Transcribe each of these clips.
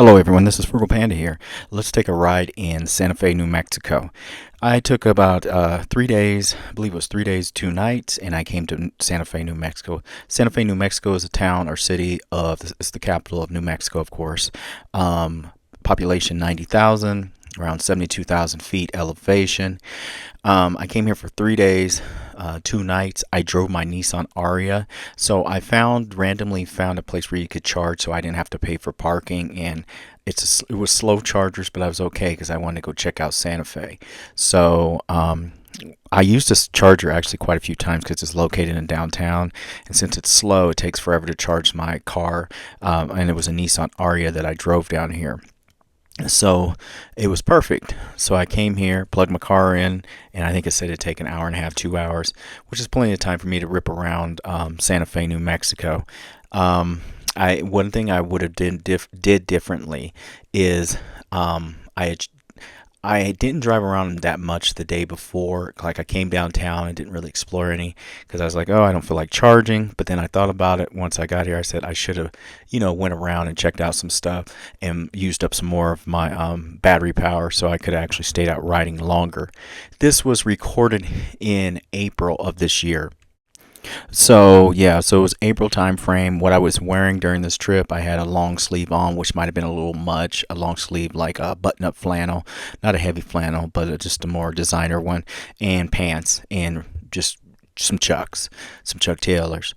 Hello everyone, this is Frugal Panda here. Let's take a ride in Santa Fe, New Mexico. I took about 3 days, I believe it was 3 days, 2 nights, and I came to Santa Fe, New Mexico. Santa Fe, New Mexico is a town or city it's the capital of New Mexico, of course. Population 90,000, around 72,000 feet elevation. I came here for 3 days, 2 nights. I drove my Nissan Aria, so I randomly found a place where you could charge, so I didn't have to pay for parking. And it was slow chargers, but I was okay because I wanted to go check out Santa Fe. So I used this charger actually quite a few times because it's located in downtown, and since it's slow, it takes forever to charge my car. And it was a Nissan Aria that I drove down here. So it was perfect. So I came here, plugged my car in, and I think it said it'd take an hour and a half, 2 hours, which is plenty of time for me to rip around Santa Fe, New Mexico. One thing I would have did differently is I didn't drive around that much the day before. Like, I came downtown and didn't really explore any because I was like, oh, I don't feel like charging. But then I thought about it once I got here. I said I should have, went around and checked out some stuff and used up some more of my battery power so I could actually stay out riding longer. This was recorded in April of this year. So yeah, so it was April time frame. What I was wearing during this trip, I had a long sleeve on, which might have been a little much. A long sleeve, like a button-up flannel, not a heavy flannel, but just a more designer one, and pants, and just some Chuck Taylors.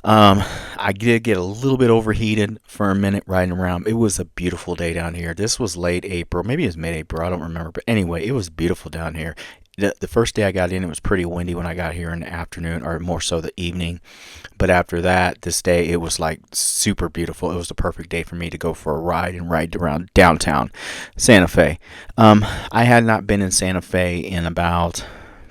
I did get a little bit overheated for a minute riding around. It was a beautiful day down here. This was late April, maybe it was mid-April, I don't remember. But anyway, it was beautiful down here. The first day I got in, it was pretty windy when I got here in the afternoon, or more so the evening. But after that, this day, it was like super beautiful. It was the perfect day for me to go for a ride and ride around downtown Santa Fe. I had not been in Santa Fe in about,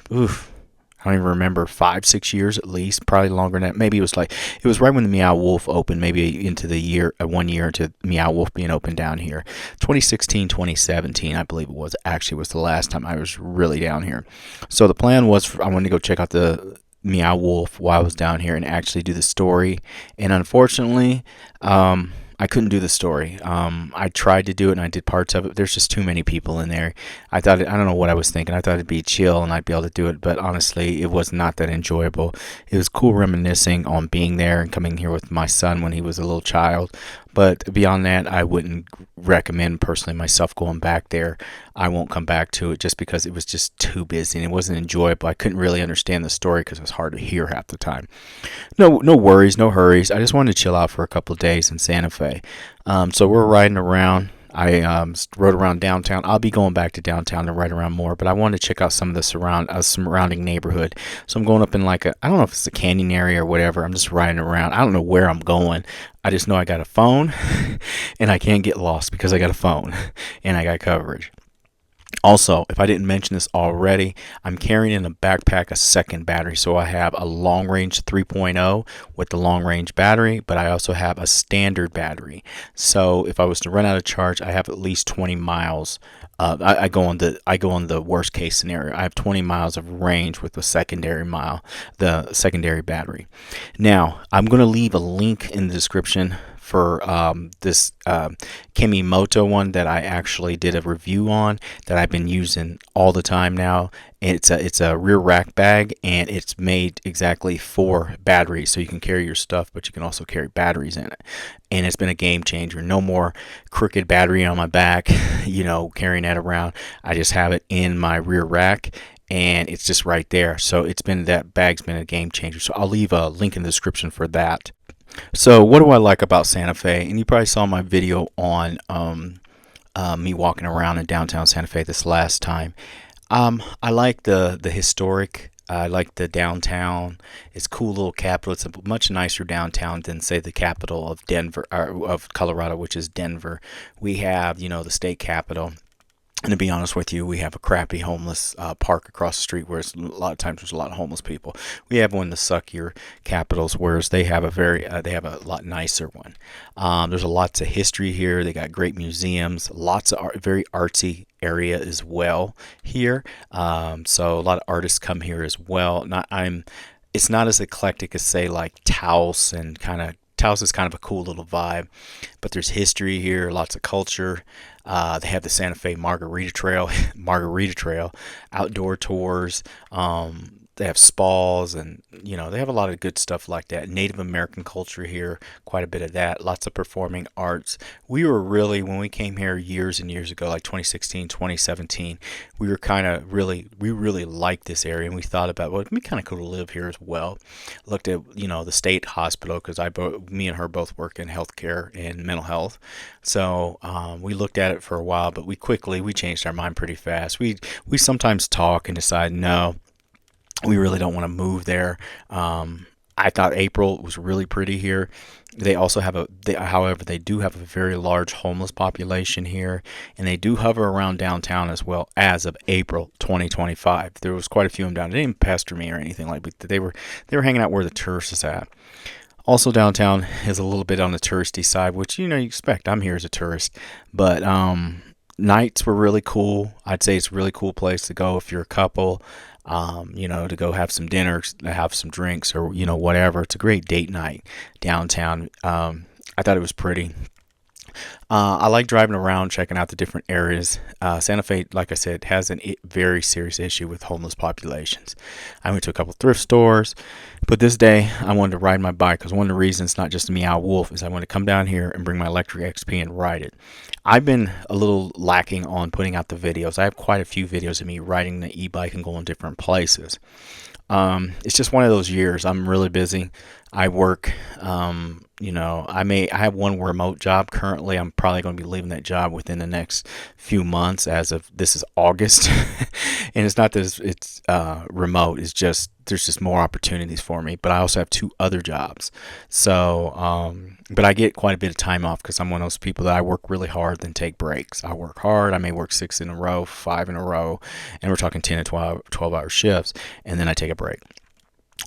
I don't even remember, 5-6 years at least, probably longer than that. Maybe it was right when the Meow Wolf opened, maybe into the year, 1 year into Meow Wolf being open down here. 2016, 2017, I believe it was, actually was the last time I was really down here. So the plan was I wanted to go check out the Meow Wolf while I was down here and actually do the story. And unfortunately, I couldn't do the story. I tried to do it and I did parts of it. There's just too many people in there. I don't know what I was thinking. I thought it'd be chill and I'd be able to do it, but honestly, it was not that enjoyable. It was cool reminiscing on being there and coming here with my son when he was a little child. But beyond that, I wouldn't recommend personally myself going back there. I won't come back to it just because it was just too busy and it wasn't enjoyable. I couldn't really understand the story because it was hard to hear half the time. No worries, no hurries. I just wanted to chill out for a couple of days in Santa Fe. So we're riding around. I rode around downtown. I'll be going back to downtown to ride around more, but I wanted to check out some of the surrounding neighborhood. So I'm going up in I don't know if it's a canyon area or whatever. I'm just riding around. I don't know where I'm going. I just know I got a phone and I can't get lost because I got a phone and I got coverage. Also, if I didn't mention this already, I'm carrying in a backpack a second battery. So I have a long range 3.0 with the long range battery, but I also have a standard battery. So if I was to run out of charge, I have at least 20 miles. I go on the worst case scenario. I have 20 miles of range with the secondary battery. Now, I'm going to leave a link in the description for this KEMIMOTO one that I actually did a review on that I've been using all the time now. It's a rear rack bag, and it's made exactly for batteries, so you can carry your stuff, but you can also carry batteries in it. And it's been a game changer. No more crooked battery on my back, carrying that around. I just have it in my rear rack, and it's just right there. So that bag's been a game changer. So I'll leave a link in the description for that. So what do I like about Santa Fe? And you probably saw my video on me walking around in downtown Santa Fe this last time. I like the historic. I like the downtown. It's a cool little capital. It's a much nicer downtown than, say, the capital of Denver, or of Colorado, which is Denver. We have, the state capital. And to be honest with you, we have a crappy homeless park across the street where a lot of times there's a lot of homeless people. We have one of the suckier capitals, whereas they have a lot nicer one. There's lots of history here. They got great museums, lots of very artsy area as well here. So a lot of artists come here as well. It's not as eclectic as, say, like Taos and kind of Taos is kind of a cool little vibe, but there's history here, lots of culture. They have the Santa Fe Margarita Trail, Margarita Trail, outdoor tours. They have spas, and they have a lot of good stuff like that. Native American culture here, quite a bit of that. Lots of performing arts. We were really, when we came here years and years ago, like 2016, 2017, we were we really liked this area, and we thought about, well, it'd be kind of cool to live here as well. Looked at, the state hospital, because me and her both work in healthcare and mental health. So we looked at it for a while, but we changed our mind pretty fast. We sometimes talk and decide, no, we really don't want to move there. I thought April was really pretty here. They also have however, they do have a very large homeless population here, and they do hover around downtown as well as of April 2025. There was quite a few of them down. They didn't pester me or anything like that. They were hanging out where the tourists is at. Also, downtown is a little bit on the touristy side, which you expect. I'm here as a tourist, but nights were really cool. I'd say it's a really cool place to go if you're a couple. To go have some dinner, have some drinks, or whatever. It's a great date night downtown. I thought it was pretty. I like driving around, checking out the different areas. Santa Fe, like I said, has a very serious issue with homeless populations. I went to a couple thrift stores, but this day I wanted to ride my bike, because one of the reasons, not just to Meow Wolf, is I wanted to come down here and bring my Lectric XP and ride it. I've been a little lacking on putting out the videos. I have quite a few videos of me riding the e-bike and going different places. It's just one of those years. I'm really busy. I work, I have one remote job currently. I'm probably going to be leaving that job within the next few months, as of this is August. And it's not that it's remote. It's just, there's just more opportunities for me. But I also have 2 other jobs. So, but I get quite a bit of time off, because I'm one of those people that I work really hard, then take breaks. I work hard. I may work 6 in a row, 5 in a row, and we're talking 10 to 12-hour shifts, and then I take a break.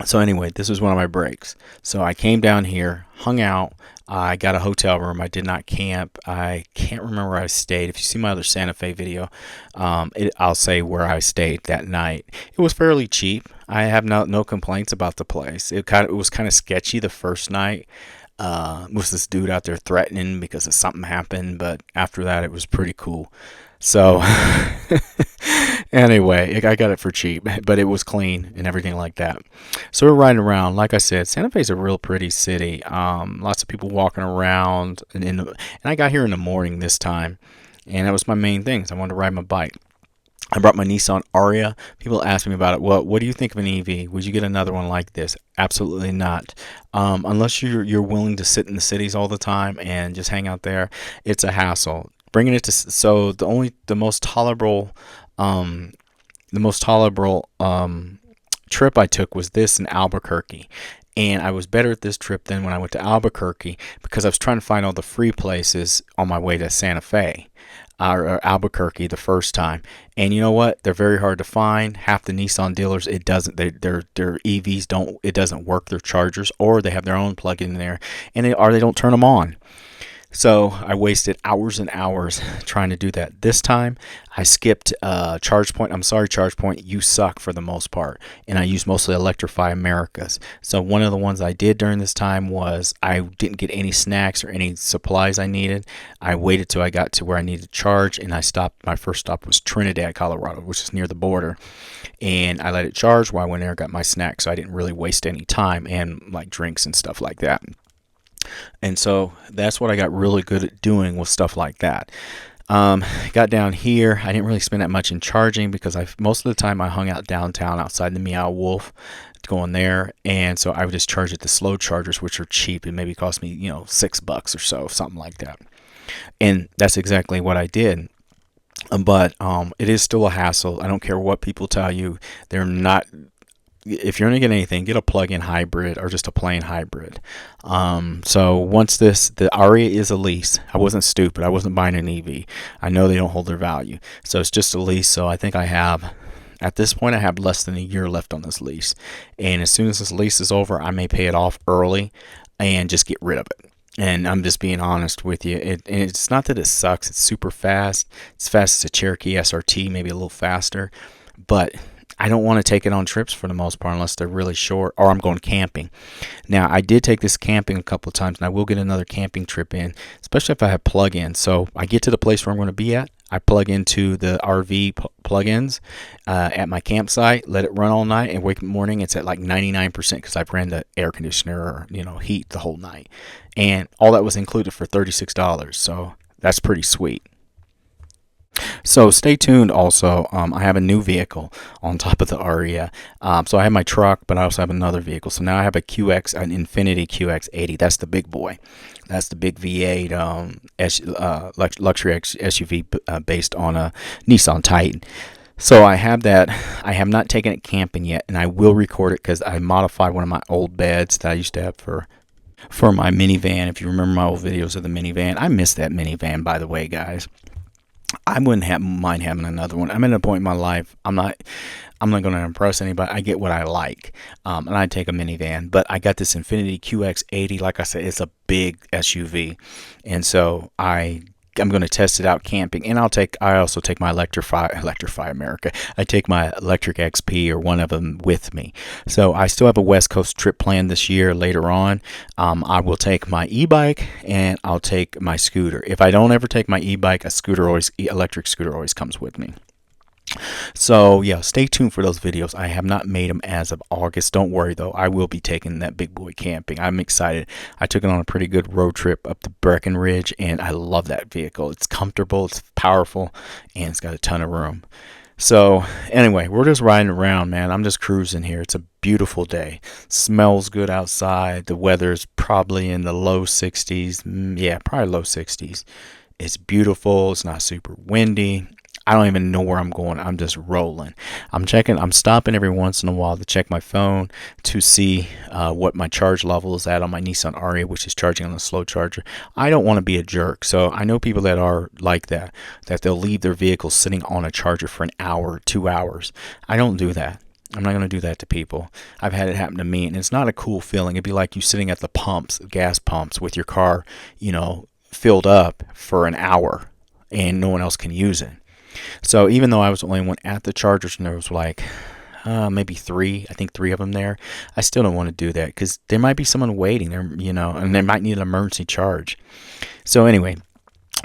So anyway, this was one of my breaks. So I came down here, hung out. I got a hotel room. I did not camp. I can't remember where I stayed. If you see my other Santa Fe video, I'll say where I stayed that night. It was fairly cheap. I have no complaints about the place. It was kind of sketchy the first night. Was this dude out there threatening because of something happened, but after that it was pretty cool. So anyway, I got it for cheap, but it was clean and everything like that. So we're riding around. Like I said, Santa Fe is a real pretty city. Lots of people walking around, and I got here in the morning this time, and that was my main thing. I wanted to ride my bike. I brought my Nissan Ariya. People ask me about it. Well, what do you think of an EV? Would you get another one like this? Absolutely not. Unless you're willing to sit in the cities all the time and just hang out there, it's a hassle. Bringing it to the most tolerable trip I took was this in Albuquerque. And I was better at this trip than when I went to Albuquerque, because I was trying to find all the free places on my way to Santa Fe. Or Albuquerque the first time, and you know what? They're very hard to find. Half the Nissan dealers, their EVs it doesn't work. Their chargers, or they have their own plug-in there, and they don't turn them on. So I wasted hours and hours trying to do that. This time I skipped ChargePoint. I'm sorry, ChargePoint, you suck for the most part. And I used mostly Electrify Americas. So one of the ones I did during this time was I didn't get any snacks or any supplies I needed. I waited till I got to where I needed to charge, and I stopped. My first stop was Trinidad, Colorado, which is near the border. And I let it charge while I went there and got my snacks, so I didn't really waste any time, and like drinks and stuff like that. And so that's what I got really good at doing, with stuff like that. Got down here. I didn't really spend that much in charging, because most of the time I hung out downtown outside the Meow Wolf, going there, and so I would just charge at the slow chargers, which are cheap. It maybe cost me $6 or so, something like that. And that's exactly what I did. But it is still a hassle. I don't care what people tell you. They're not. If you're going to get anything, get a plug-in hybrid or just a plain hybrid. So once the Ariya is a lease. I wasn't stupid. I wasn't buying an EV. I know they don't hold their value. So it's just a lease. So I think at this point, I have less than a year left on this lease. And as soon as this lease is over, I may pay it off early and just get rid of it. And I'm just being honest with you. And it's not that it sucks. It's super fast. It's fast as a Cherokee SRT, maybe a little faster. But I don't want to take it on trips for the most part unless they're really short or I'm going camping. Now, I did take this camping a couple of times, and I will get another camping trip in, especially if I have plug-ins. So I get to the place where I'm going to be at. I plug into the RV plug-ins at my campsite, let it run all night, and wake up in the morning, it's at like 99% because I've ran the air conditioner or, heat the whole night. And all that was included for $36. So that's pretty sweet. So stay tuned also. I have a new vehicle on top of the Aria. So I have my truck, but I also have another vehicle. So now I have an Infiniti QX80. That's the big boy. That's the big V8 luxury SUV based on a Nissan Titan. So I have that. I have not taken it camping yet, and I will record it because I modified one of my old beds that I used to have for my minivan. If you remember my old videos of the minivan, I miss that minivan, by the way, guys. I wouldn't mind having another one. I'm at a point in my life. I'm not going to impress anybody. I get what I like, and I take a minivan. But I got this Infiniti QX80. Like I said, it's a big SUV, and so I'm going to test it out camping, and I also take my Electrify America. I take my Lectric XP or one of them with me. So I still have a West Coast trip planned this year later on. I will take my e-bike and I'll take my scooter. If I don't ever take my e-bike, electric scooter always comes with me. So yeah, stay tuned for those videos. I have not made them as of August. Don't worry though, I will be taking that big boy camping. I'm excited. I took it on a pretty good road trip up to Breckenridge, and I love that vehicle. It's comfortable, it's powerful, and it's got a ton of room. So anyway, we're just riding around, man. I'm just cruising here. It's a beautiful day. Smells good outside. The weather's probably in the low 60s. Yeah, probably low 60s. It's beautiful. It's not super windy. I don't even know where I'm going. I'm just rolling. I'm stopping every once in a while to check my phone to see what my charge level is at on my Nissan Aria, which is charging on a slow charger. I don't want to be a jerk. So I know people that are like that they'll leave their vehicle sitting on a charger for an hour, 2 hours. I don't do that. I'm not going to do that to people. I've had it happen to me, and it's not a cool feeling. It'd be like you sitting at the gas pumps with your car, filled up for an hour and no one else can use it. So even though I was the only one at the chargers, and there was like maybe three of them there, I still don't want to do that because there might be someone waiting there, and they might need an emergency charge. So anyway,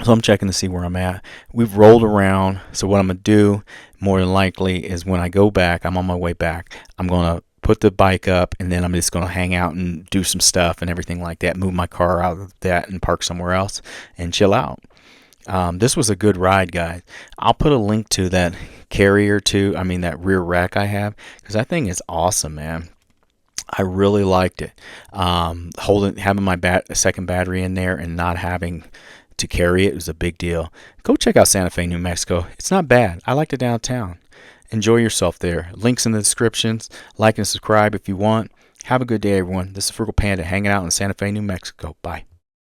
so I'm checking to see where I'm at. We've rolled around. So what I'm going to do more than likely is when I go back, I'm on my way back, I'm going to put the bike up, and then I'm just going to hang out and do some stuff and everything like that, move my car out of that and park somewhere else and chill out. This was a good ride, guys. I'll put a link to that that rear rack I have, because that thing is awesome, man. I really liked it. Having my second battery in there and not having to carry it was a big deal. Go check out Santa Fe, New Mexico. It's not bad. I liked it downtown. Enjoy yourself there. Links in the descriptions. Like and subscribe if you want. Have a good day, everyone. This is Frugal Panda hanging out in Santa Fe, New Mexico. Bye.